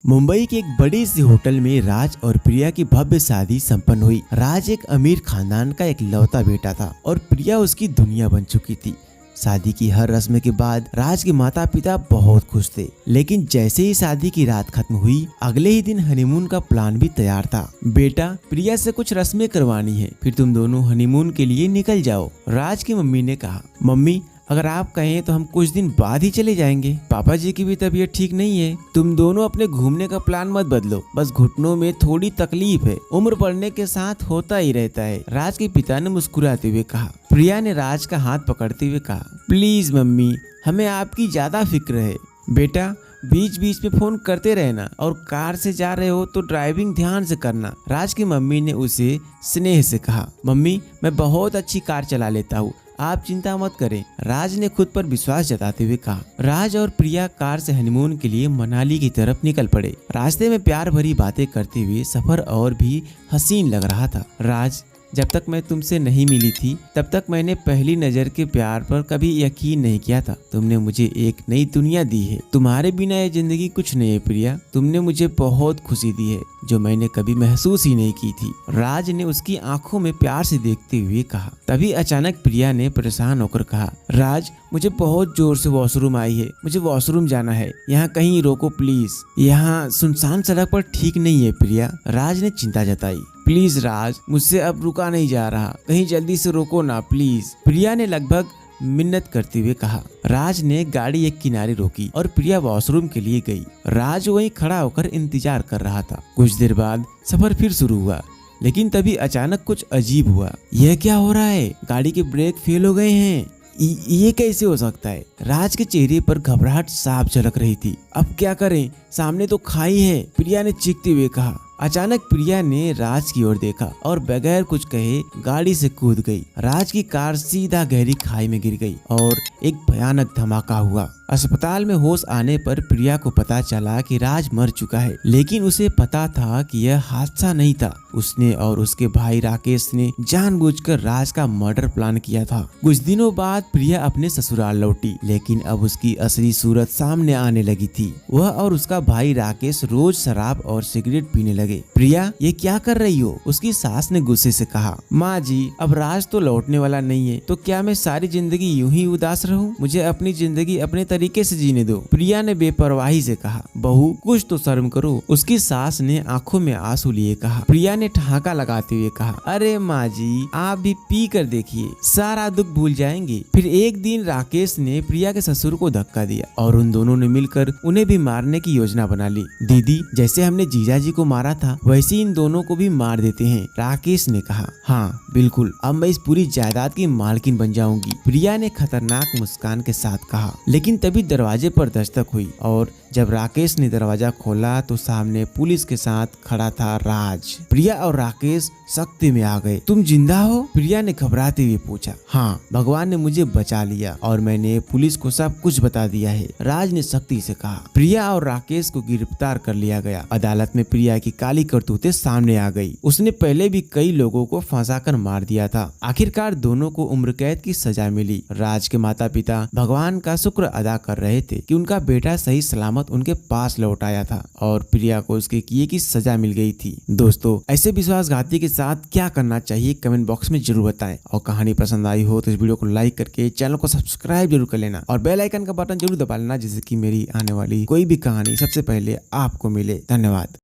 मुंबई के एक बड़ी सी होटल में राज और प्रिया की भव्य शादी संपन्न हुई। राज एक अमीर खानदान का एक लौता बेटा था और प्रिया उसकी दुनिया बन चुकी थी। शादी की हर रस्म के बाद राज के माता पिता बहुत खुश थे, लेकिन जैसे ही शादी की रात खत्म हुई, अगले ही दिन हनीमून का प्लान भी तैयार था। बेटा, प्रिया से कुछ रस्में करवानी है, फिर तुम दोनों हनीमून के लिए निकल जाओ। राज की मम्मी ने कहा, मम्मी अगर आप कहें तो हम कुछ दिन बाद ही चले जाएंगे। पापा जी की भी तबीयत ठीक नहीं है। तुम दोनों अपने घूमने का प्लान मत बदलो, बस घुटनों में थोड़ी तकलीफ है, उम्र बढ़ने के साथ होता ही रहता है। राज के पिता ने मुस्कुराते हुए कहा। प्रिया ने राज का हाथ पकड़ते हुए कहा, प्लीज मम्मी, हमें आपकी ज्यादा फिक्र है। बेटा, बीच बीच में फोन करते रहना और कार से जा रहे हो तो ड्राइविंग ध्यान से करना। राज की मम्मी ने उसे स्नेह से कहा, मम्मी मैं बहुत अच्छी कार चला लेता हूँ, आप चिंता मत करें। राज ने खुद पर विश्वास जताते हुए कहा। राज और प्रिया कार से हनीमून के लिए मनाली की तरफ निकल पड़े। रास्ते में प्यार भरी बातें करते हुए सफर और भी हसीन लग रहा था। राज, जब तक मैं तुमसे नहीं मिली थी तब तक मैंने पहली नजर के प्यार पर कभी यकीन नहीं किया था। तुमने मुझे एक नई दुनिया दी है। तुम्हारे बिना ये जिंदगी कुछ नहीं है प्रिया। तुमने मुझे बहुत खुशी दी है जो मैंने कभी महसूस ही नहीं की थी। राज ने उसकी आंखों में प्यार से देखते हुए कहा। तभी अचानक प्रिया ने परेशान होकर कहा, राज मुझे बहुत जोर से वॉशरूम आई है, मुझे वॉशरूम जाना है, यहाँ कहीं रोको प्लीज। यहाँ सुनसान सड़क पर ठीक नहीं है प्रिया। राज ने चिंता जताई। प्लीज राज, मुझसे अब रुका नहीं जा रहा, कहीं जल्दी से रोको ना प्लीज। प्रिया ने लगभग मिन्नत करते हुए कहा। राज ने गाड़ी एक किनारे रोकी और प्रिया वॉशरूम के लिए गई। राज वहीं खड़ा होकर इंतजार कर रहा था। कुछ देर बाद सफर फिर शुरू हुआ, लेकिन तभी अचानक कुछ अजीब हुआ। यह क्या हो रहा है? गाड़ी के ब्रेक फेल हो गए हैं। ये कैसे हो सकता है? राज के चेहरे पर घबराहट साफ झलक रही थी। अब क्या करें, सामने तो खाई है, प्रिया ने चीखते हुए कहा। अचानक प्रिया ने राज की ओर देखा और बगैर कुछ कहे गाड़ी से कूद गई। राज की कार सीधा गहरी खाई में गिर गई और एक भयानक धमाका हुआ। अस्पताल में होश आने पर प्रिया को पता चला कि राज मर चुका है, लेकिन उसे पता था कि यह हादसा नहीं था। उसने और उसके भाई राकेश ने जानबूझकर राज का मर्डर प्लान किया था। कुछ दिनों बाद प्रिया अपने ससुराल लौटी, लेकिन अब उसकी असली सूरत सामने आने लगी थी। वह और उसका भाई राकेश रोज शराब और सिगरेट पीने लगे। प्रिया, ये क्या कर रही हो? उसकी सास ने गुस्से से कहा। माँ जी, अब राज तो लौटने वाला नहीं है, तो क्या मैं सारी जिंदगी यूं ही उदास रहूं? मुझे अपनी जिंदगी अपने तरीके से जीने दो, प्रिया ने बेपरवाही से कहा। बहू, कुछ तो शर्म करो, उसकी सास ने आंखों में आंसू लिए कहा। प्रिया ने ठहाका लगाते हुए कहा, अरे माँ जी, आप भी पी कर देखिए, सारा दुख भूल जाएंगे। फिर एक दिन राकेश ने प्रिया के ससुर को धक्का दिया और उन दोनों ने मिलकर उन्हें भी मारने की योजना बना ली। दीदी, जैसे हमने जीजा जी को मारा था वैसे इन दोनों को भी मार देते हैं, राकेश ने कहा। हाँ बिल्कुल, अब मैं इस पूरी जायदाद की मालकिन बन जाऊंगी, प्रिया ने खतरनाक मुस्कान के साथ कहा। लेकिन तभी दरवाजे पर दस्तक हुई और जब राकेश ने दरवाजा खोला तो सामने पुलिस के साथ खड़ा था राज। प्रिया और राकेश सख्ती में आ गए। तुम जिंदा हो? प्रिया ने घबराते हुए पूछा। हाँ, भगवान ने मुझे बचा लिया और मैंने पुलिस को सब कुछ बता दिया है, राज ने सख्ती से कहा। प्रिया और राकेश को गिरफ्तार कर लिया गया। अदालत में प्रिया की काली करतूतें सामने आ गई। उसने पहले भी कई लोगों को फंसाकर मार दिया था। आखिरकार दोनों को उम्र कैद की सजा मिली। राज के माता पिता भगवान का शुक्र अदा कर रहे थे कि उनका बेटा सही सलामत उनके पास लौट आया था और प्रिया को उसके किए की सजा मिल गई थी। दोस्तों, ऐसे विश्वासघाती के साथ क्या करना चाहिए कमेंट बॉक्स में जरूर बताएं, और कहानी पसंद आई हो तो इस वीडियो को लाइक करके चैनल को सब्सक्राइब जरूर कर लेना और बेल आइकन का बटन जरूर दबा लेना, जिससे कि मेरी आने वाली कोई भी कहानी सबसे पहले आपको मिले। धन्यवाद।